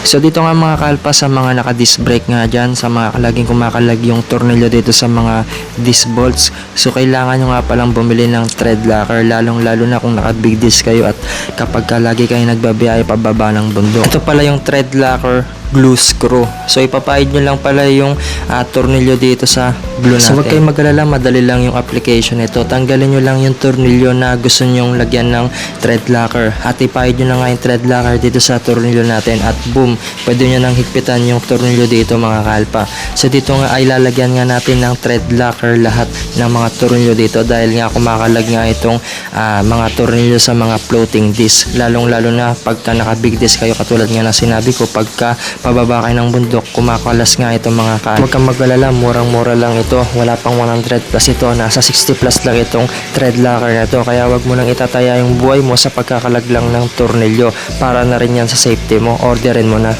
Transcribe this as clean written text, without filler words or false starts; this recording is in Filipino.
So dito nga mga kalpa sa mga naka-disc brake nga dyan, sa mga laging kumakalag yung tornilyo dito sa mga disc bolts. So kailangan nyo nga palang bumili ng thread locker, lalong lalo na kung naka-big disc kayo at kapag lagi kayo nagbabiyahe pababa ng bundok. Ito pala yung thread locker glue screw. So ipapahid nyo lang pala yung tornilyo dito sa glue natin. So wag kayong mag-alala, madali lang yung application nito. Tanggalin nyo lang yung tornilyo na gusto nyong lagyan ng thread locker at ipahid nyo na nga yung thread locker dito sa tornilyo natin at boom, pwede nyo nang higpitan yung tornilyo dito mga kalpa. So dito nga ay lalagyan nga natin ng thread locker lahat ng mga tornilyo dito dahil nga kumakalag nga itong mga tornilyo sa mga floating disc, lalong lalo na pagka naka big disc kayo, katulad nga na sinabi ko, pagka pababa kayo ng bundok, kumakalas nga itong mga kalpa. Huwag kang mag-alala, murang-mura lang ito, wala pang 100 plus ito, nasa 60 plus lang itong thread locker na ito, kaya wag mo nang itataya yung buhay mo sa pagkakalag lang ng tornilyo, para na rin yan sa safety mo. Orderin mo na.